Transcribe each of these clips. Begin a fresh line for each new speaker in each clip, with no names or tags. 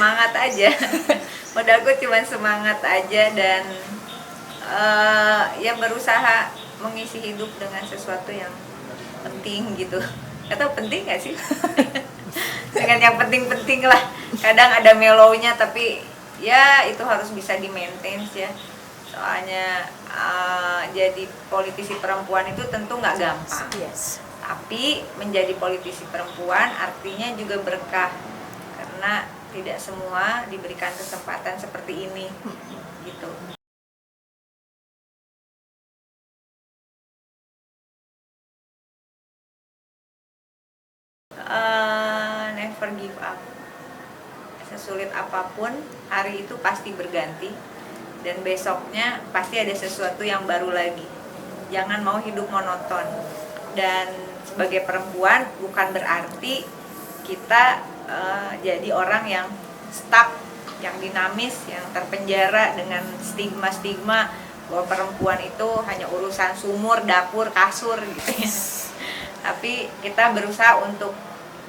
semangat aja. Modalku cuma semangat aja dan ya berusaha mengisi hidup dengan sesuatu yang penting gitu. Atau penting nggak sih? Dengan yang penting-penting lah. Kadang ada mellow-nya tapi ya itu harus bisa di-maintain ya. Soalnya jadi politisi perempuan itu tentu nggak gampang.
Yes.
Tapi menjadi politisi perempuan artinya juga berkah karena tidak semua diberikan kesempatan seperti ini gitu. Never give up. Sesulit apapun, hari itu pasti berganti dan besoknya pasti ada sesuatu yang baru lagi. Jangan mau hidup monoton. Dan sebagai perempuan bukan berarti kita jadi orang yang stuck, yang dinamis, yang terpenjara dengan stigma-stigma bahwa perempuan itu hanya urusan sumur, dapur, kasur gitu ya. Tapi kita berusaha untuk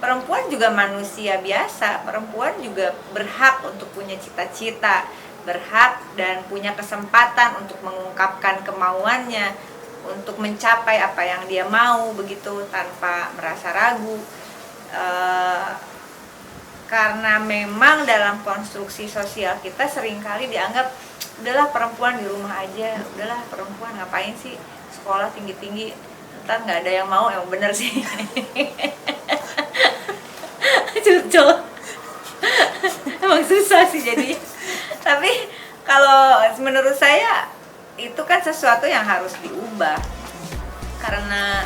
perempuan juga manusia biasa, perempuan juga berhak untuk punya cita-cita, berhak dan punya kesempatan untuk mengungkapkan kemauannya, untuk mencapai apa yang dia mau begitu tanpa merasa ragu. Karena memang dalam konstruksi sosial kita seringkali dianggap udahlah perempuan di rumah aja, udahlah perempuan ngapain sih sekolah tinggi-tinggi, ntar nggak ada yang mau. Emang bener sih. Curcol. Emang susah sih jadi. Tapi kalau menurut saya itu kan sesuatu yang harus diubah. Karena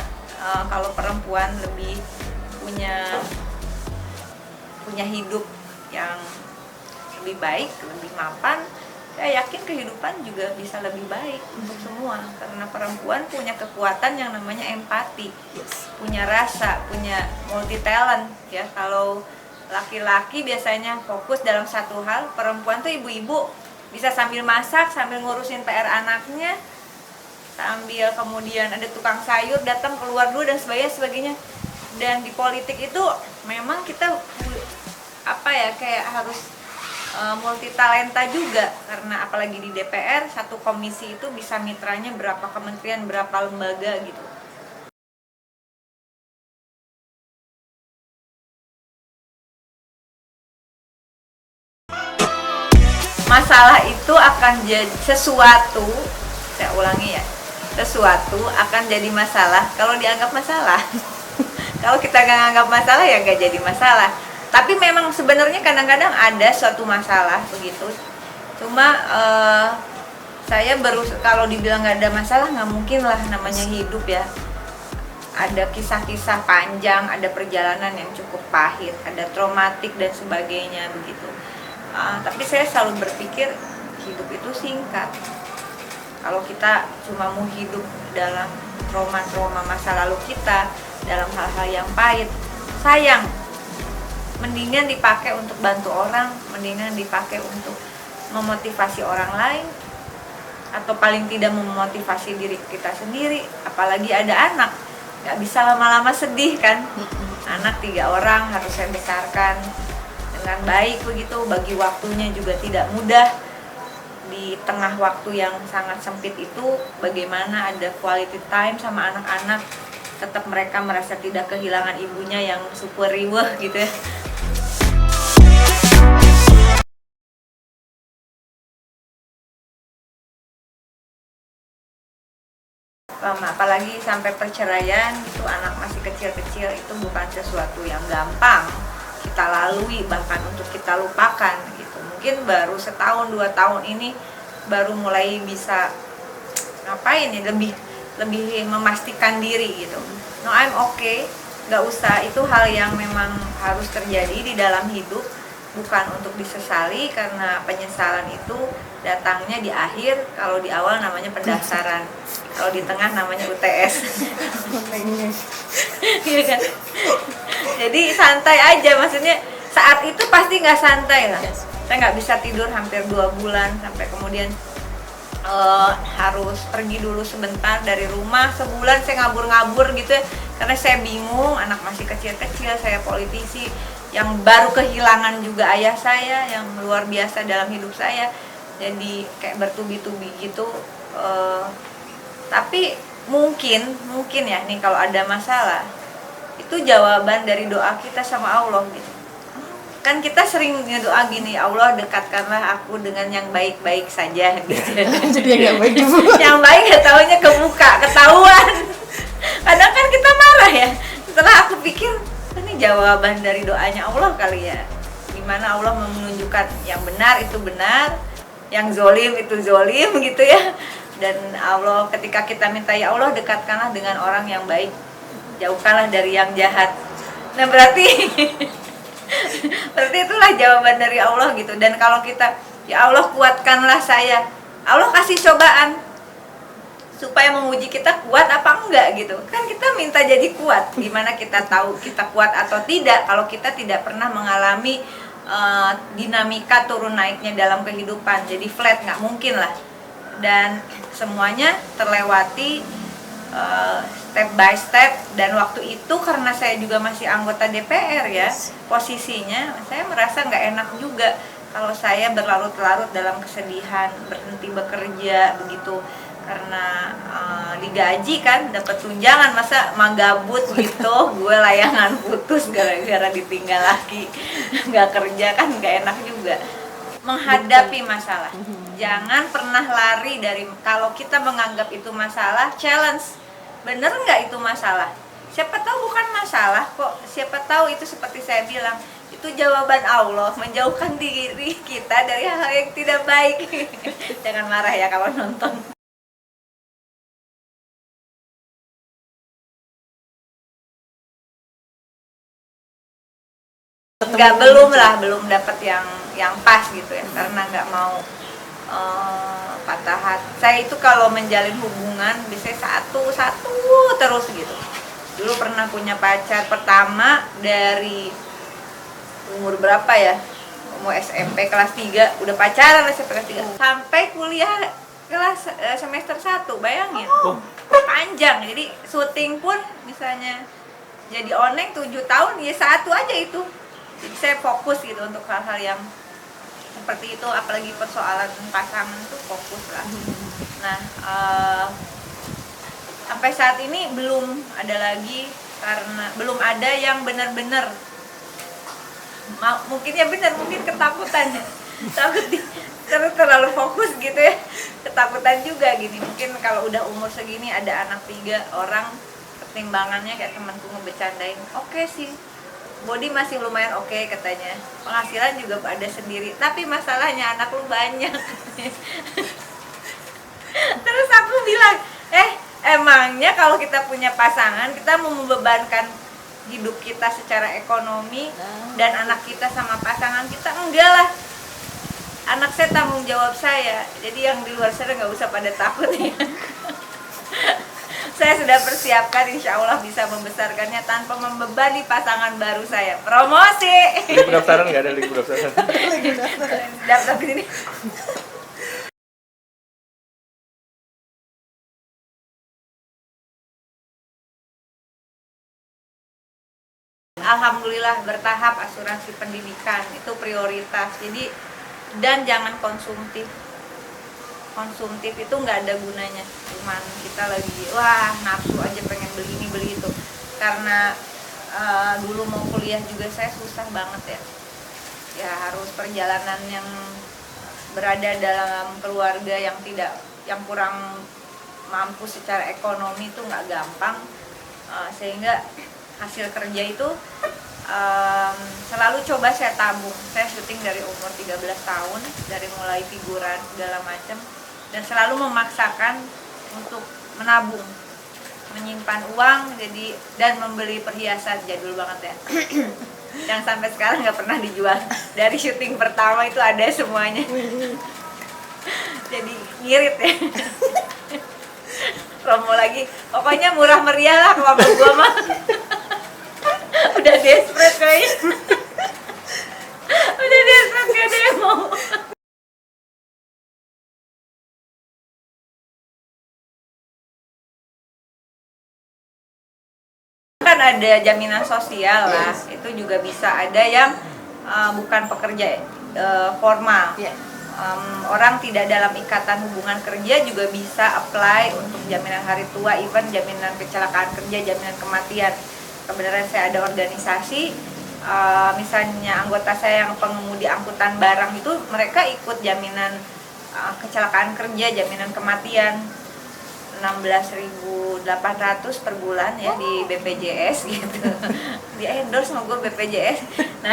kalau perempuan lebih punya hidup yang lebih baik, lebih mapan, saya yakin kehidupan juga bisa lebih baik untuk semua. Karena perempuan punya kekuatan yang namanya empati, punya rasa, punya multi talent ya. Kalau laki-laki biasanya fokus dalam satu hal, perempuan tuh ibu-ibu bisa sambil masak, sambil ngurusin PR anaknya, sambil kemudian ada tukang sayur datang keluar dulu dan sebagainya. Dan di politik itu memang kita kayak harus multi talenta juga, karena apalagi di DPR satu komisi itu bisa mitranya berapa kementerian, berapa lembaga gitu. Masalah itu akan jadi sesuatu, saya ulangi ya, sesuatu akan jadi masalah kalau dianggap masalah. Kalau kita nggak anggap masalah ya nggak jadi masalah. Tapi memang sebenarnya kadang-kadang ada suatu masalah begitu. Cuma saya kalau dibilang nggak ada masalah, nggak mungkin lah, namanya hidup ya. Ada kisah-kisah panjang, ada perjalanan yang cukup pahit, ada traumatik dan sebagainya begitu. Tapi saya selalu berpikir hidup itu singkat. Kalau kita cuma mau hidup dalam trauma-trauma masa lalu kita, dalam hal-hal yang pahit, sayang. Mendingan dipakai untuk bantu orang, mendingan dipakai untuk memotivasi orang lain, atau paling tidak memotivasi diri kita sendiri. Apalagi ada anak, nggak bisa lama-lama sedih kan. Anak 3 orang harus saya besarkan dengan baik begitu, bagi waktunya juga tidak mudah. Di tengah waktu yang sangat sempit itu, bagaimana ada quality time sama anak-anak, tetap mereka merasa tidak kehilangan ibunya yang super riweh gitu ya. Apalagi sampai perceraian itu, anak masih kecil-kecil, itu bukan sesuatu yang gampang kita lalui, bahkan untuk kita lupakan gitu. Mungkin baru 1-2 tahun ini baru mulai bisa ngapain ya, lebih memastikan diri gitu. No, I'm okay, nggak usah. Itu hal yang memang harus terjadi di dalam hidup, bukan untuk disesali, karena penyesalan itu datangnya di akhir. Kalau di awal namanya pendaftaran, kalau di tengah namanya UTS. Iya kan? Jadi santai aja, maksudnya saat itu pasti nggak santai lah. Saya nggak bisa tidur hampir 2 bulan, sampai kemudian harus pergi dulu sebentar dari rumah, sebulan saya ngabur-ngabur gitu ya, karena saya bingung, anak masih kecil-kecil, saya politisi yang baru kehilangan juga ayah saya yang luar biasa dalam hidup saya, jadi kayak bertubi-tubi gitu. Tapi mungkin ya nih, kalau ada masalah itu jawaban dari doa kita sama Allah gitu. Kan kita sering doa gini, Allah dekatkanlah aku dengan yang baik-baik saja gitu.
Jadi yang baik ibu.
Yang baik ya taunya kebuka, ketahuan. Kadang kan kita marah ya. Setelah aku pikir, ini jawaban dari doanya Allah kali ya. Dimana Allah menunjukkan yang benar itu benar, yang zolim itu zolim gitu ya. Dan Allah ketika kita minta, ya Allah dekatkanlah dengan orang yang baik, jauhkanlah dari yang jahat. Nah berarti berarti itulah jawaban dari Allah gitu. Dan kalau kita, ya Allah kuatkanlah saya, Allah kasih cobaan supaya menguji kita kuat apa enggak gitu. Kan kita minta jadi kuat, gimana kita tahu kita kuat atau tidak kalau kita tidak pernah mengalami dinamika turun naiknya dalam kehidupan. Jadi flat nggak mungkin lah. Dan semuanya terlewati step by step. Dan waktu itu karena saya juga masih anggota DPR ya, posisinya saya merasa nggak enak juga kalau saya berlarut-larut dalam kesedihan, berhenti bekerja begitu, karena digaji kan, dapat tunjangan, masa magabut gitu, gue layangan putus gara-gara ditinggal laki, nggak kerja kan nggak enak juga. Menghadapi masalah, jangan pernah lari dari, kalau kita menganggap itu masalah, challenge, bener nggak itu masalah? Siapa tahu bukan masalah kok, siapa tahu itu seperti saya bilang, itu jawaban Allah menjauhkan diri kita dari hal-hal yang tidak baik. Jangan marah ya kalau nonton. Nggak, belum dapat yang pas gitu ya, karena nggak mau patah hati. Saya itu kalau menjalin hubungan biasanya satu terus gitu. Dulu pernah punya pacar pertama dari umur berapa ya, umur SMP kelas 3 udah pacaran, SMP kelas 3 sampai kuliah kelas semester 1, bayangin. Panjang. Jadi syuting pun misalnya jadi oneng 7 tahun, ya 1 aja itu. Jadi saya fokus gitu untuk hal-hal yang seperti itu, apalagi persoalan pasangan itu fokus lah. Nah, sampai saat ini belum ada lagi, karena belum ada yang benar-benar, mungkin ya benar, mungkin ketakutan ya, takut terlalu fokus gitu ya, ketakutan juga gini. Mungkin kalau udah umur segini ada anak 3 orang, pertimbangannya kayak temanku ngebecandain, oke sih body masih lumayan oke katanya, penghasilan juga ada sendiri, tapi masalahnya anak lu banyak. Terus aku bilang, emangnya kalau kita punya pasangan kita mau membebankan hidup kita secara ekonomi dan anak kita sama pasangan kita? Enggak lah, anak saya tanggung jawab saya, jadi yang di luar sana nggak usah pada takut ya. Saya sudah persiapkan, insya Allah bisa membesarkannya tanpa membebani pasangan baru saya. Promosi.
Link pendaftaran nggak ada, link pendaftaran.
Daftar ke sini. Alhamdulillah bertahap, asuransi pendidikan itu prioritas. Jadi, dan jangan konsumtif itu nggak ada gunanya, cuman kita lagi wah nafsu aja pengen beli ini beli itu. Karena dulu mau kuliah juga saya susah banget ya harus perjalanan yang berada dalam keluarga yang kurang mampu secara ekonomi, itu nggak gampang. Sehingga hasil kerja itu selalu coba saya tabung. Saya syuting dari umur 13 tahun, dari mulai figuran segala macam, dan selalu memaksakan untuk menabung, menyimpan uang, jadi dan membeli perhiasan jadul banget ya. Yang sampai sekarang nggak pernah dijual. Dari syuting pertama itu ada semuanya. Jadi ngirit ya. Promo lagi, pokoknya murah meriah lah kalau gua mah. Udah desperate kayaknya. Udah desperate, gak ada yang mau. kan ada jaminan sosial lah, itu juga bisa ada yang bukan pekerja formal. Orang tidak dalam ikatan hubungan kerja juga bisa apply untuk jaminan hari tua, even jaminan kecelakaan kerja, jaminan kematian. Kebenaran saya ada organisasi, misalnya anggota saya yang pengemudi angkutan barang itu, mereka ikut jaminan kecelakaan kerja, jaminan kematian 16.800 per bulan ya di BPJS gitu. Di endorse sama gue BPJS. Nah,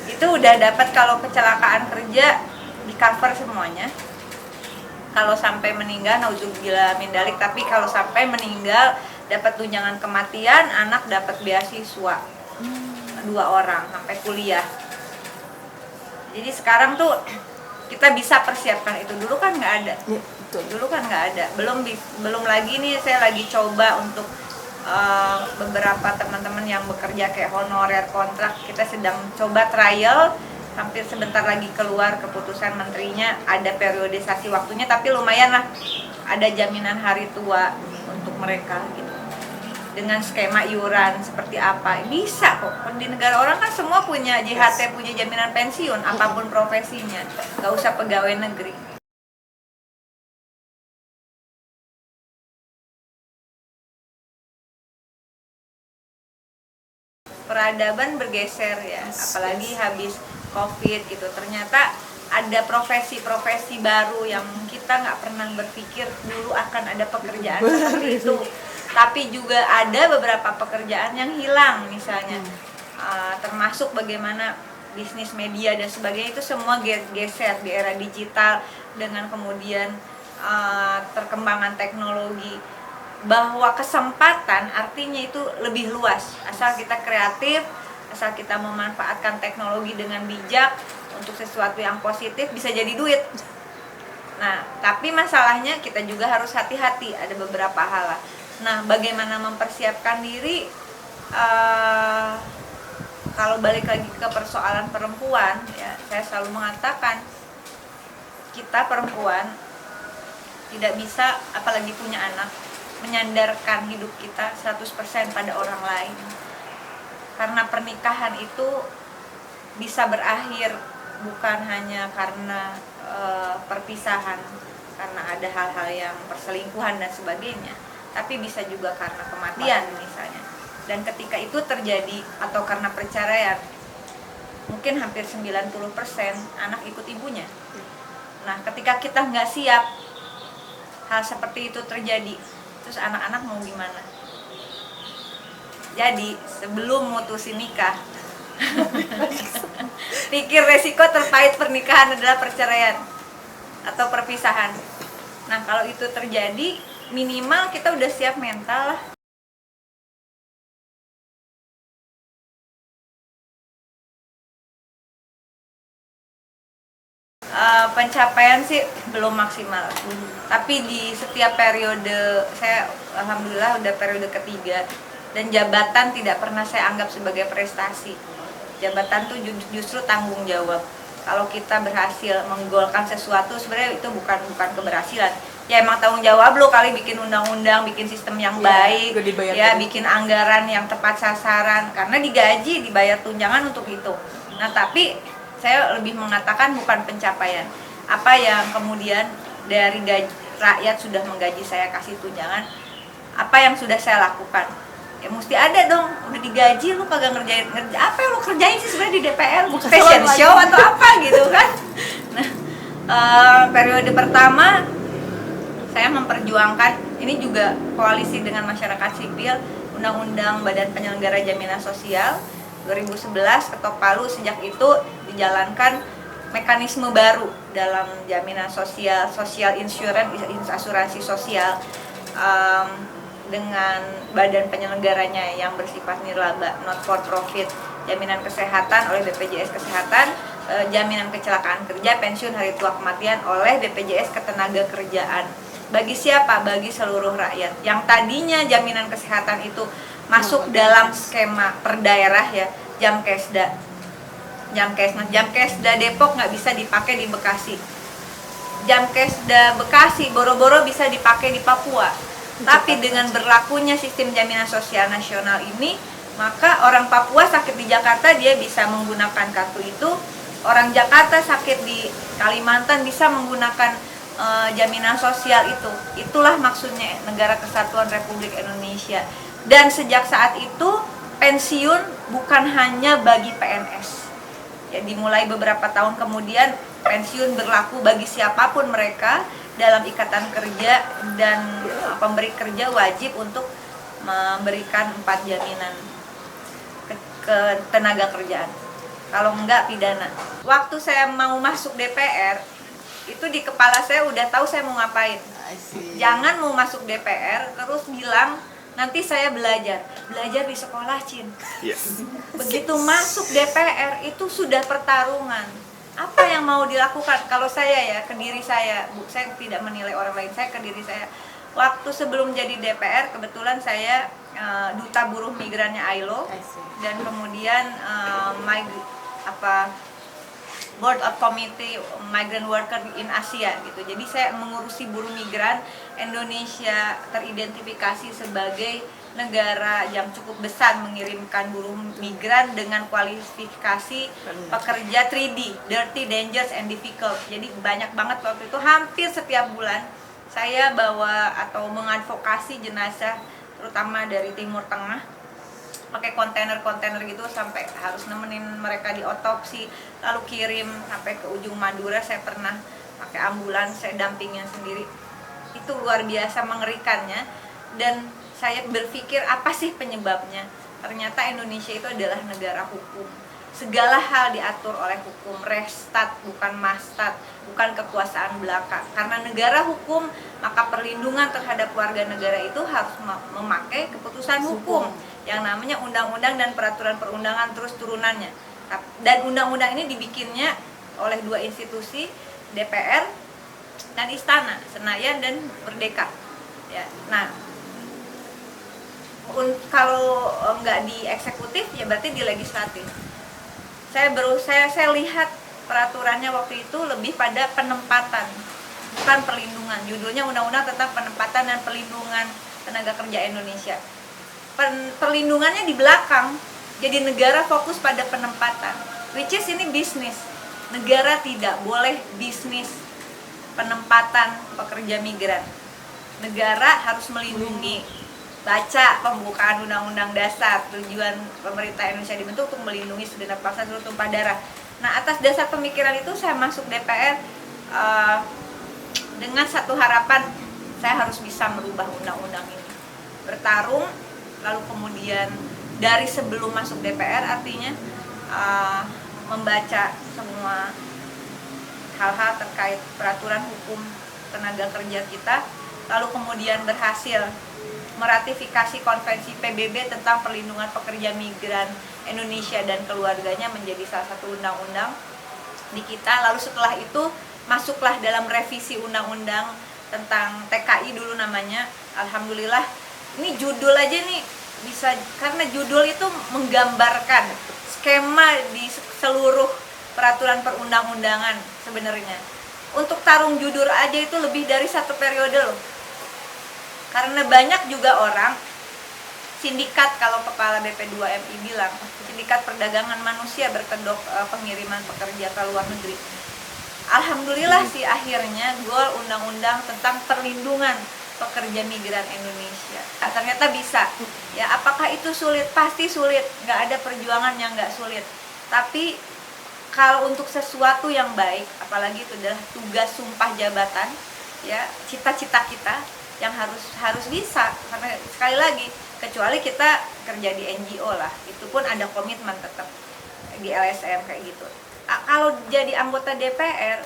itu udah dapat kalau kecelakaan kerja di cover semuanya. Kalau sampai meninggal, nauzubillah min dzalik, tapi kalau sampai meninggal dapat tunjangan kematian, anak dapat beasiswa 2 orang sampai kuliah. Jadi sekarang tuh kita bisa persiapkan itu. Dulu kan nggak ada. Dulu kan nggak ada. Belum lagi nih saya lagi coba untuk beberapa teman-teman yang bekerja kayak honorer kontrak, kita sedang coba trial. Hampir sebentar lagi keluar keputusan menterinya, ada periodisasi waktunya, tapi lumayan lah, ada jaminan hari tua untuk mereka gitu. Dengan skema iuran seperti apa, bisa kok. Di negara orang kan semua punya JHT, punya jaminan pensiun, apapun profesinya, nggak usah pegawai negeri. Peradaban bergeser ya, apalagi habis COVID gitu. Ternyata ada profesi-profesi baru yang kita nggak pernah berpikir dulu akan ada pekerjaan seperti itu. Tapi juga ada beberapa pekerjaan yang hilang misalnya, termasuk bagaimana bisnis media dan sebagainya, itu semua geser di era digital dengan kemudian perkembangan teknologi. Bahwa kesempatan artinya itu lebih luas, asal kita kreatif, asal kita memanfaatkan teknologi dengan bijak untuk sesuatu yang positif, bisa jadi duit. Nah, tapi masalahnya kita juga harus hati-hati, ada beberapa hal lah. Nah, bagaimana mempersiapkan diri, kalau balik lagi ke persoalan perempuan ya, saya selalu mengatakan kita perempuan tidak bisa, apalagi punya anak, menyandarkan hidup kita 100% pada orang lain. Karena pernikahan itu bisa berakhir bukan hanya karena perpisahan, karena ada hal-hal yang perselingkuhan dan sebagainya, tapi bisa juga karena kematian misalnya. Dan ketika itu terjadi atau karena perceraian, mungkin hampir 90% anak ikut ibunya. Nah, ketika kita nggak siap hal seperti itu terjadi, terus anak-anak mau gimana? Jadi sebelum mutusin nikah, pikir resiko terpahit pernikahan adalah perceraian atau perpisahan. Nah, kalau itu terjadi, minimal kita udah siap mental lah. Pencapaian sih belum maksimal, tapi di setiap periode, saya alhamdulillah udah periode ketiga, dan jabatan tidak pernah saya anggap sebagai prestasi. Jabatan tuh justru tanggung jawab. Kalau kita berhasil menggolkan sesuatu, sebenarnya itu bukan keberhasilan. Ya emang tanggung jawab lo kali bikin undang-undang, bikin sistem yang baik, ya bikin anggaran yang tepat sasaran, karena digaji, dibayar tunjangan untuk itu. Nah, tapi saya lebih mengatakan bukan pencapaian. Apa yang kemudian dari rakyat sudah menggaji saya, kasih tunjangan, apa yang sudah saya lakukan? Ya mesti ada dong, udah digaji lu kagak ngerjain, apa yang lu kerjain sih sebenarnya di DPR? Fashion show atau apa gitu kan? Nah, periode pertama saya memperjuangkan, ini juga koalisi dengan masyarakat sipil, Undang-Undang Badan Penyelenggara Jaminan Sosial 2011 ketok palu. Sejak itu dijalankan mekanisme baru dalam jaminan sosial, social insurance, asuransi sosial, dengan badan penyelenggaranya yang bersifat nirlaba, not for profit, jaminan kesehatan oleh BPJS Kesehatan, jaminan kecelakaan kerja, pensiun hari tua kematian oleh BPJS Ketenagakerjaan. Bagi siapa? Bagi seluruh rakyat. Yang tadinya jaminan kesehatan itu masuk dalam skema per daerah ya, Jamkesda. Jamkesda Depok nggak bisa dipakai di Bekasi. Jamkesda Bekasi boro-boro bisa dipakai di Papua. Tapi dengan berlakunya sistem jaminan sosial nasional ini, maka orang Papua sakit di Jakarta dia bisa menggunakan kartu itu, orang Jakarta sakit di Kalimantan bisa menggunakan jaminan sosial itu. Itulah maksudnya Negara Kesatuan Republik Indonesia. Dan sejak saat itu pensiun bukan hanya bagi PNS. Ya, dimulai beberapa tahun kemudian pensiun berlaku bagi siapapun mereka dalam ikatan kerja, dan pemberi kerja wajib untuk memberikan 4 jaminan ke tenaga kerjaan. Kalau enggak pidana. Waktu saya mau masuk DPR, itu di kepala saya udah tahu saya mau ngapain. Jangan mau masuk DPR terus bilang nanti saya belajar di sekolah, Cin.
Yes.
Begitu masuk DPR itu sudah pertarungan. Apa yang mau dilakukan? Kalau saya ya, ke diri saya, saya tidak menilai orang lain, saya ke diri saya. Waktu sebelum jadi DPR, kebetulan saya duta buruh migrannya ILO, dan kemudian Board of Committee Migrant Worker in Asia gitu. Jadi saya mengurusi buruh migran. Indonesia teridentifikasi sebagai negara yang cukup besar mengirimkan buruh migran dengan kualifikasi pekerja 3D, dirty, dangerous, and difficult. Jadi banyak banget waktu itu, hampir setiap bulan saya bawa atau mengadvokasi jenazah terutama dari Timur Tengah, pakai kontainer-kontainer gitu sampai harus nemenin mereka di otopsi, lalu kirim sampai ke ujung Madura. Saya pernah pakai ambulans, saya dampingin sendiri. Itu luar biasa mengerikannya, dan saya berpikir apa sih penyebabnya? Ternyata Indonesia itu adalah negara hukum. Segala hal diatur oleh hukum, restat bukan mastat, bukan kekuasaan belaka. Karena negara hukum, maka perlindungan terhadap warga negara itu harus memakai keputusan hukum yang namanya undang-undang dan peraturan perundangan terus turunannya. Dan undang-undang ini dibikinnya oleh 2 institusi, DPR dan Istana, Senayan dan Merdeka. Ya, nah, kalau nggak di eksekutif ya berarti di legislatif. Saya lihat peraturannya waktu itu lebih pada penempatan, bukan perlindungan. Judulnya Undang-Undang tentang Penempatan dan Perlindungan Tenaga Kerja Indonesia. Perlindungannya di belakang, jadi negara fokus pada penempatan, which is ini bisnis. Negara tidak boleh bisnis penempatan pekerja migran. Negara harus melindungi. Baca pembukaan Undang-Undang Dasar, tujuan pemerintah Indonesia dibentuk untuk melindungi segenap bangsa seluruh tumpah darah. Nah, atas dasar pemikiran itu saya masuk DPR dengan satu harapan, saya harus bisa merubah undang-undang ini. Bertarung, lalu kemudian dari sebelum masuk DPR, artinya membaca semua hal-hal terkait peraturan hukum tenaga kerja kita, lalu kemudian berhasil meratifikasi konvensi PBB tentang perlindungan pekerja migran Indonesia dan keluarganya menjadi salah satu undang-undang di kita. Lalu setelah itu masuklah dalam revisi undang-undang tentang TKI dulu namanya. Alhamdulillah, ini judul aja nih bisa, karena judul itu menggambarkan skema di seluruh peraturan perundang-undangan sebenarnya. Untuk tarung judul aja itu lebih dari 1 periode loh. Karena banyak juga orang, sindikat, kalau kepala BP2MI bilang, sindikat perdagangan manusia berkedok pengiriman pekerja ke luar negeri. Alhamdulillah sih akhirnya gol undang-undang tentang perlindungan pekerja migran Indonesia. Nah, ternyata bisa. Ya, apakah itu sulit? Pasti sulit. Nggak ada perjuangan yang nggak sulit. Tapi kalau untuk sesuatu yang baik, apalagi itu adalah tugas sumpah jabatan, ya, cita-cita kita yang harus bisa. Karena sekali lagi, kecuali kita kerja di NGO lah, itu pun ada komitmen tetap di LSM kayak gitu. Kalau jadi anggota DPR,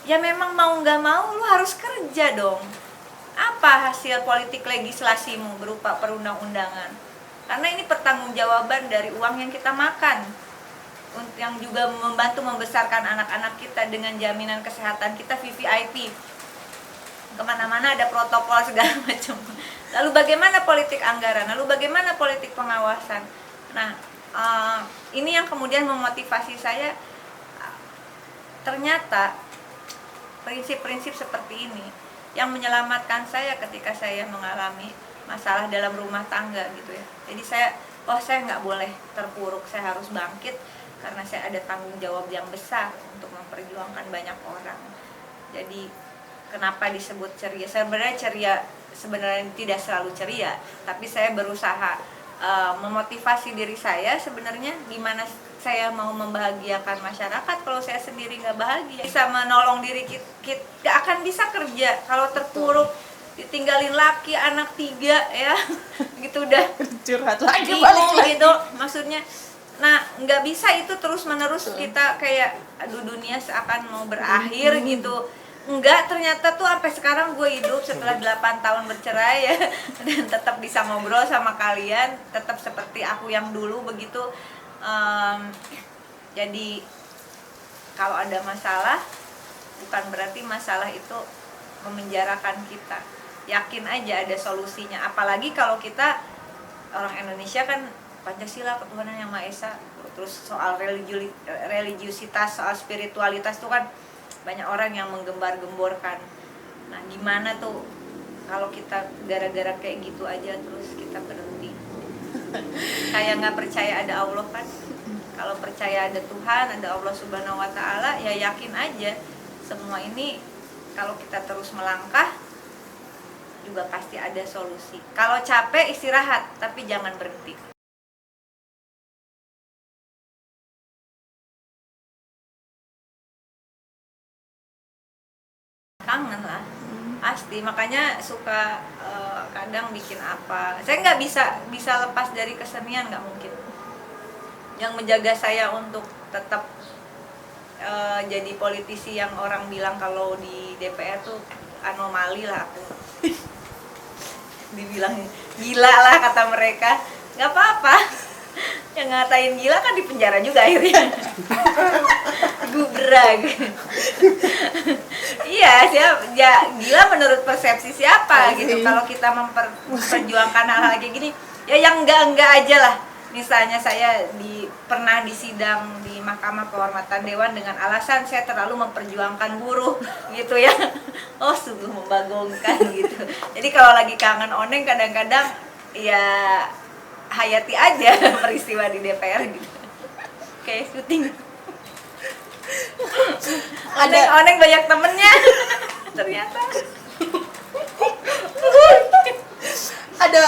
ya memang mau nggak mau lu harus kerja dong. Apa hasil politik legislasimu berupa perundang-undangan? Karena ini pertanggungjawaban dari uang yang kita makan, yang juga membantu membesarkan anak-anak kita dengan jaminan kesehatan kita VVIP. Kemana-mana ada protokol segala macam. Lalu bagaimana politik anggaran? Lalu bagaimana politik pengawasan? Nah, ini yang kemudian memotivasi saya. Ternyata prinsip-prinsip seperti ini yang menyelamatkan saya ketika saya mengalami masalah dalam rumah tangga gitu ya. Jadi saya nggak boleh terpuruk, saya harus bangkit karena saya ada tanggung jawab yang besar untuk memperjuangkan banyak orang. Jadi kenapa disebut ceria? Sebenarnya ceria sebenarnya tidak selalu ceria, tapi saya berusaha memotivasi diri saya sebenarnya gimana saya mau membahagiakan masyarakat kalau saya sendiri nggak bahagia. Bisa menolong diri kita nggak akan bisa kerja kalau terpuruk, ditinggalin laki, anak 3 ya gitu udah
curhat lagi
bingung
balik lagi
gitu maksudnya. Nah nggak bisa itu terus menerus kita kayak aduh dunia seakan mau berakhir gitu. Enggak, ternyata tuh sampai sekarang gue hidup setelah 8 tahun bercerai ya dan tetap bisa ngobrol sama kalian, tetap seperti aku yang dulu begitu. Jadi kalau ada masalah bukan berarti masalah itu memenjarakan kita. Yakin aja ada solusinya. Apalagi kalau kita orang Indonesia kan Pancasila, ketuhanan yang Maha Esa, terus soal religiusitas, soal spiritualitas tuh kan banyak orang yang menggembar-gemborkan. Nah gimana tuh kalau kita gara-gara kayak gitu aja terus kita berhenti? Kayak nggak percaya ada Allah kan? Kalau percaya ada Tuhan, ada Allah Subhanahu Wa Taala, ya yakin aja semua ini kalau kita terus melangkah juga pasti ada solusi. Kalau capek istirahat, tapi jangan berhenti. Kangen lah, pasti. Makanya suka kadang bikin apa. Saya nggak bisa lepas dari kesenian, nggak mungkin. Yang menjaga saya untuk tetap jadi politisi yang orang bilang kalau di DPR tuh anomali lah aku. Dibilang gila lah kata mereka. Nggak apa-apa. Yang ngatain gila kan di penjara juga akhirnya. Gubrag. Iya, gila menurut persepsi siapa gitu. Kalau kita memperjuangkan hal-hal kayak gini, ya yang enggak aja lah. Misalnya saya pernah disidang di Mahkamah Kehormatan Dewan dengan alasan saya terlalu memperjuangkan buruh gitu ya. Oh, sungguh membagongkan gitu. Jadi kalau lagi kangen Oneng kadang-kadang ya hayati aja peristiwa di DPR gitu. Kayak syuting. Oneng banyak temennya. Ternyata.
Ada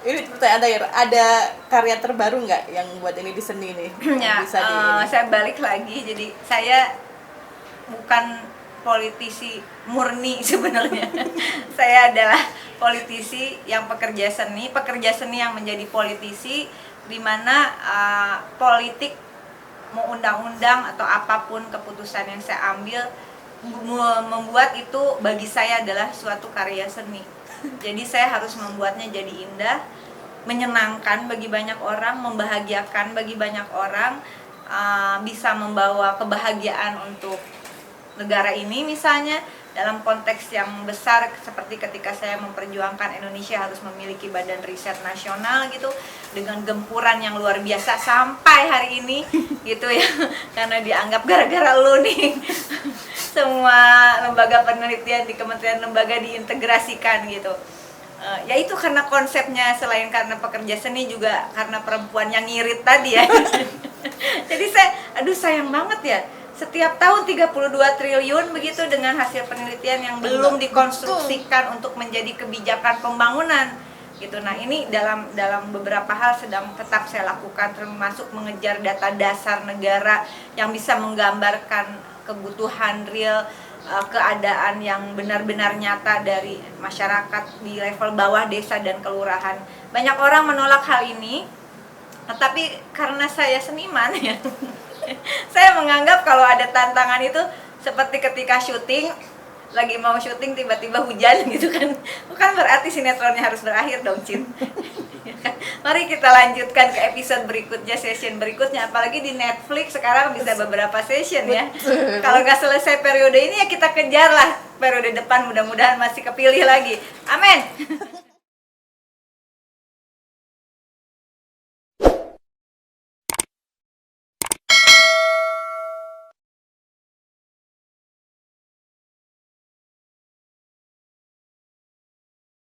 ini pertanyaan terakhir, ada karya terbaru nggak yang buat ini di seni nih?
Ya, saya balik lagi, jadi saya bukan politisi murni sebenarnya. Saya adalah politisi yang pekerja seni yang menjadi politisi, di mana politik mau undang-undang atau apapun keputusan yang saya ambil membuat itu bagi saya adalah suatu karya seni. Jadi saya harus membuatnya jadi indah, menyenangkan bagi banyak orang, membahagiakan bagi banyak orang, bisa membawa kebahagiaan untuk negara ini misalnya. Dalam konteks yang besar seperti ketika saya memperjuangkan Indonesia harus memiliki badan riset nasional gitu, dengan gempuran yang luar biasa sampai hari ini gitu ya, karena dianggap gara-gara lu nih semua lembaga penelitian di kementerian lembaga diintegrasikan gitu. Ya itu karena konsepnya, selain karena pekerja seni juga karena perempuan yang ngirit tadi ya. Jadi saya sayang banget ya, setiap tahun 32 triliun begitu dengan hasil penelitian yang belum dikonstruksikan untuk menjadi kebijakan pembangunan gitu. Nah ini dalam beberapa hal sedang tetap saya lakukan, termasuk mengejar data dasar negara yang bisa menggambarkan kebutuhan real, keadaan yang benar-benar nyata dari masyarakat di level bawah, desa dan kelurahan. Banyak orang menolak hal ini, tapi karena saya seniman ya, saya menganggap kalau ada tantangan itu seperti ketika syuting, lagi mau syuting tiba-tiba hujan gitu kan, bukan berarti sinetronnya harus berakhir dong, Cin. Mari kita lanjutkan ke episode berikutnya, session berikutnya. Apalagi di Netflix sekarang bisa beberapa session ya. Kalau nggak selesai periode ini ya kita kejar lah periode depan, mudah-mudahan masih kepilih lagi. Amin.